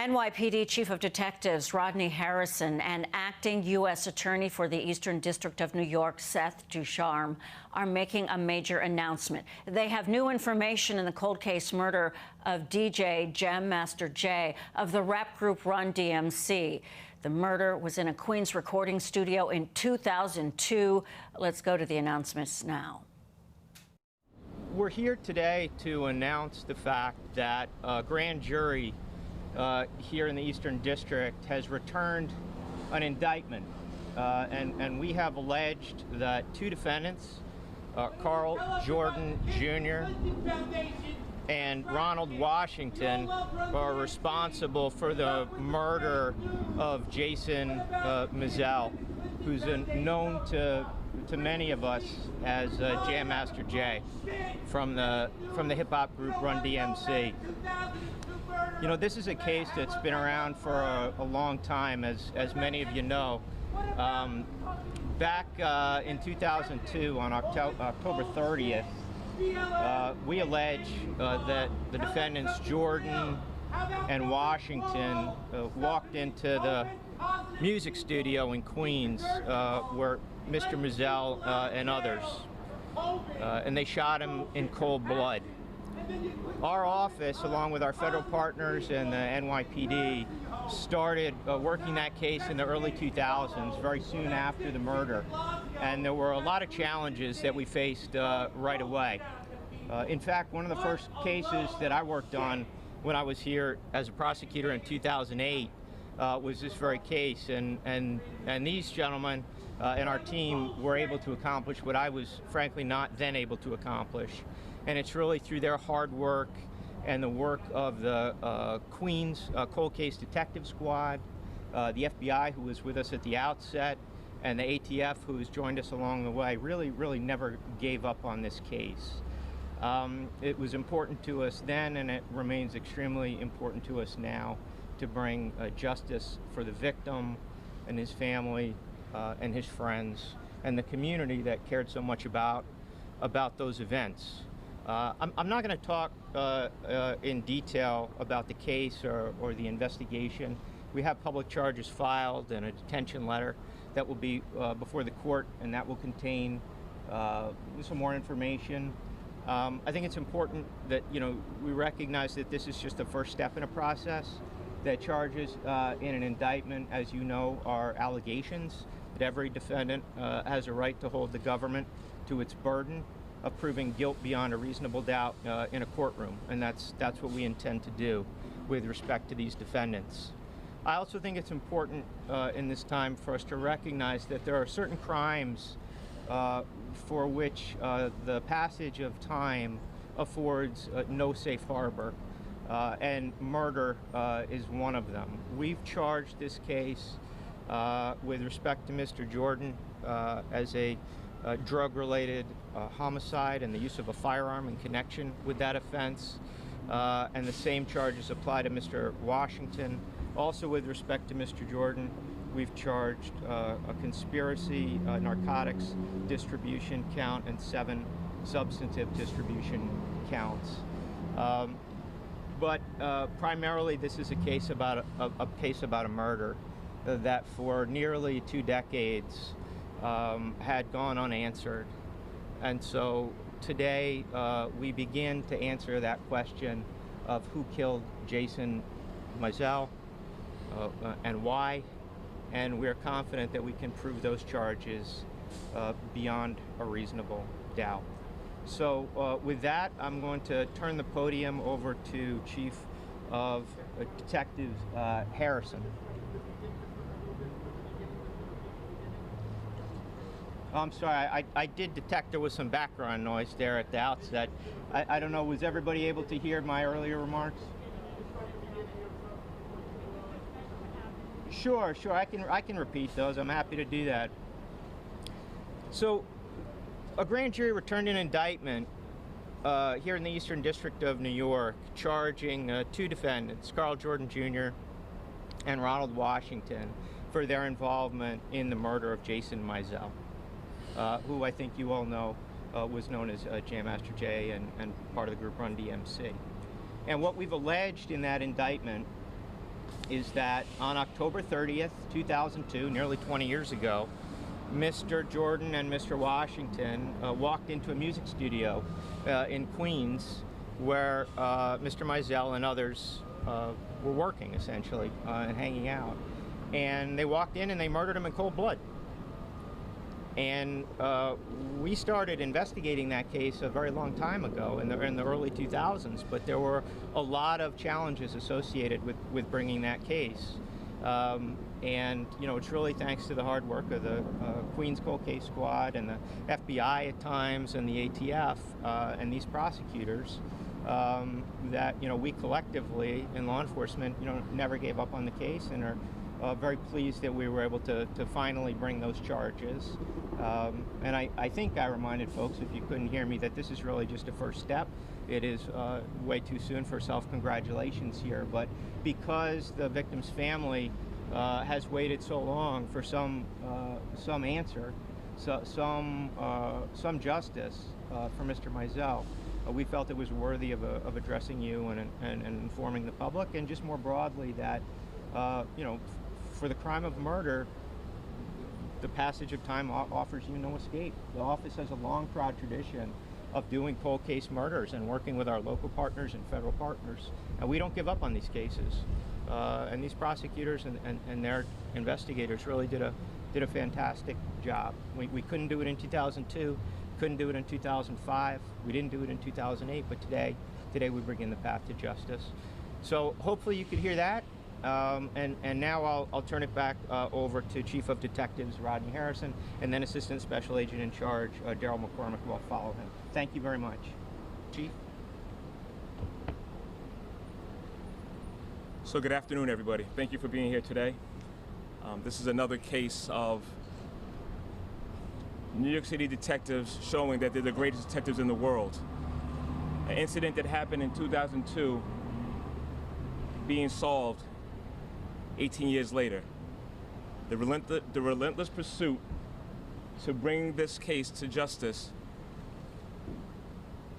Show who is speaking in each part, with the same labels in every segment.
Speaker 1: NYPD Chief of Detectives Rodney Harrison and Acting U.S. Attorney for the Eastern District of New York, Seth DuCharme, are making a major announcement. They have new information in the cold case murder of DJ Jam Master Jay of the rap group Run DMC. The murder was in a Queens recording studio in 2002. Let's go to the announcements now.
Speaker 2: We're here today to announce the fact that a grand jury here in the Eastern District has returned an indictment, and we have alleged that two defendants, Carl Jordan Jr. and Ronald Washington, are responsible for the murder of Jason Mizell, who's known to many of us as Jam Master Jay from the hip-hop group Run DMC. You know, this is a case that's been around for a long time, as many of you know. Back in 2002, on October 30th, we allege that the defendants Jordan and Washington walked into the music studio in Queens where Mr. Mizell and others, and they shot him in cold blood. Our office, along with our federal partners and the NYPD, started working that case in the early 2000s, very soon after the murder. And there were a lot of challenges that we faced right away. In fact, one of the first cases that I worked on when I was here as a prosecutor in 2008 was this very case. And these gentlemen and our team were able to accomplish what I was frankly not then able to accomplish. And it's really through their hard work and the work of the Queens Cold Case Detective Squad, the FBI, who was with us at the outset, and the ATF, who has joined us along the way, really never gave up on this case. It was important to us then, and it remains extremely important to us now to bring justice for the victim and his family and his friends and the community that cared so much about those events. I'm not going to talk in detail about the case or the investigation. We have public charges filed and a detention letter that will be before the court, and that will contain some more information. I think it's important that we recognize that this is just the first step in a process. That charges in an indictment, as you know, are allegations. That every defendant has a right to hold the government to its burden of proving guilt beyond a reasonable doubt in a courtroom, and that's what we intend to do with respect to these defendants. I also think it's important in this time for us to recognize that there are certain crimes for which the passage of time affords no safe harbor, and murder is one of them. We've charged this case with respect to Mr. Jordan as a drug-related homicide and the use of a firearm in connection with that offense, and the same charges apply to Mr. Washington. Also, with respect to Mr. Jordan, we've charged a conspiracy, narcotics distribution count, and 7 substantive distribution counts. But primarily, this is a case about a murder that for nearly 2 decades had gone unanswered. And so today we begin to answer that question of who killed Jason Mizell and why, and we're confident that we can prove those charges beyond a reasonable doubt. So with that, I'm going to turn the podium over to Chief of Detectives Harrison. I'm sorry, I did detect there was some background noise there at the outset. I don't know, was everybody able to hear my earlier remarks? Sure, I can repeat those. I'm happy to do that. So, a grand jury returned an indictment here in the Eastern District of New York, charging 2 defendants, Carl Jordan Jr. and Ronald Washington, for their involvement in the murder of Jason Mizell, who I think you all know was known as Jam Master Jay and part of the group Run DMC. And what we've alleged in that indictment is that on October 30th, 2002, nearly 20 years ago, Mr. Jordan and Mr. Washington walked into a music studio in Queens where Mr. Mizell and others were working, essentially, and hanging out. And they walked in and they murdered him in cold blood. And we started investigating that case a very long time ago, in the early 2000s, but there were a lot of challenges associated with bringing that case. And, you know, it's really thanks to the hard work of the Queens Cold Case Squad and the FBI at times and the ATF and these prosecutors that, you know, we collectively in law enforcement, you know, never gave up on the case and are very pleased that we were able to finally bring those charges. And I think I reminded folks, if you couldn't hear me, that this is really just a first step. It is way too soon for self-congratulations here, but because the victim's family has waited so long for some answer, some justice for Mr. Mizell, we felt it was worthy of addressing you and informing the public, and just more broadly that, you know, for the crime of murder, the passage of time offers you no escape. The office has a long, proud tradition of doing cold case murders and working with our local partners and federal partners. And we don't give up on these cases. And these prosecutors and their investigators really did a fantastic job. We couldn't do it in 2002, couldn't do it in 2005, we didn't do it in 2008, but today we begin the path to justice. So hopefully you could hear that. And now I'll turn it back over to Chief of Detectives Rodney Harrison, and then Assistant Special Agent in Charge Daryl McCormick will follow him. Thank you very much. Chief?
Speaker 3: So good afternoon, everybody. Thank you for being here today. This is another case of New York City detectives showing that they're the greatest detectives in the world. An incident that happened in 2002 being solved 18 years later. The relentless pursuit to bring this case to justice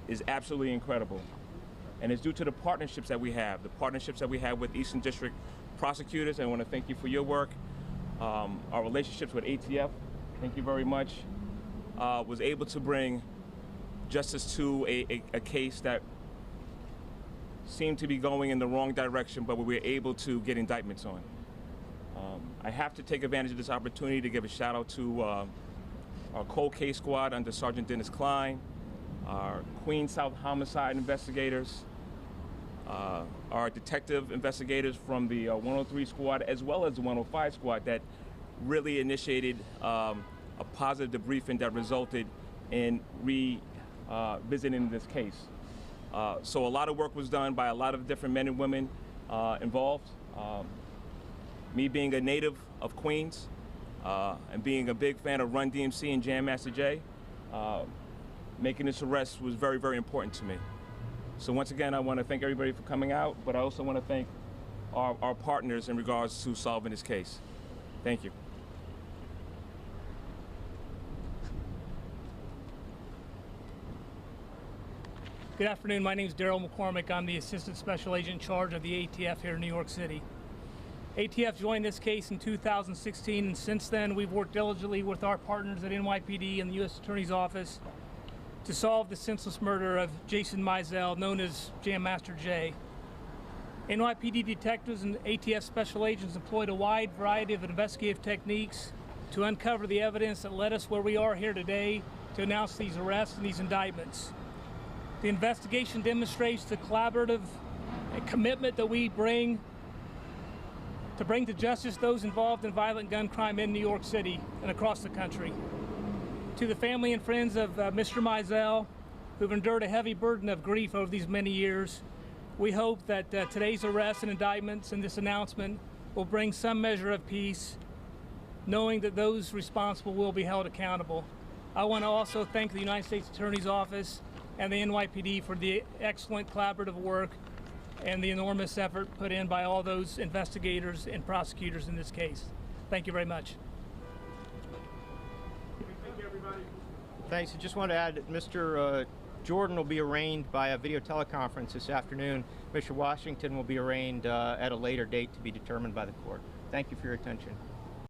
Speaker 3: is absolutely incredible. And it's due to the partnerships that we have, with Eastern District prosecutors. And I want to thank you for your work. Our relationships with ATF, thank you very much, was able to bring justice to a case that seemed to be going in the wrong direction, but we were able to get indictments on. I have to take advantage of this opportunity to give a shout out to our cold case squad under Sergeant Dennis Klein, our Queens South homicide investigators, our detective investigators from the 103 squad, as well as the 105 squad, that really initiated a positive debriefing that resulted in revisiting this case. So a lot of work was done by a lot of different men and women involved. Me being a native of Queens and being a big fan of Run DMC and Jam Master Jay, making this arrest was very, very important to me. So once again, I want to thank everybody for coming out, but I also want to thank our partners in regards to solving this case. Thank you.
Speaker 4: Good afternoon. My name is Daryl McCormick. I'm the Assistant Special Agent in charge of the ATF here in New York City. ATF joined this case in 2016, and since then we've worked diligently with our partners at NYPD and the U.S. Attorney's Office to solve the senseless murder of Jason Mizell, known as Jam Master Jay. NYPD detectives and ATF special agents employed a wide variety of investigative techniques to uncover the evidence that led us where we are here today to announce these arrests and these indictments. The investigation demonstrates the collaborative commitment that we bring to justice those involved in violent gun crime in New York City and across the country. To the family and friends of Mr. Mizell, who've endured a heavy burden of grief over these many years, we hope that today's arrests and indictments and this announcement will bring some measure of peace, knowing that those responsible will be held accountable. I want to also thank the United States Attorney's Office and the NYPD for the excellent collaborative work and the enormous effort put in by all those investigators and prosecutors in this case. Thank you very much.
Speaker 2: Thanks. I just want to add that Mr. Jordan will be arraigned by a video teleconference this afternoon. Mr. Washington will be arraigned at a later date to be determined by the court. Thank you for your attention.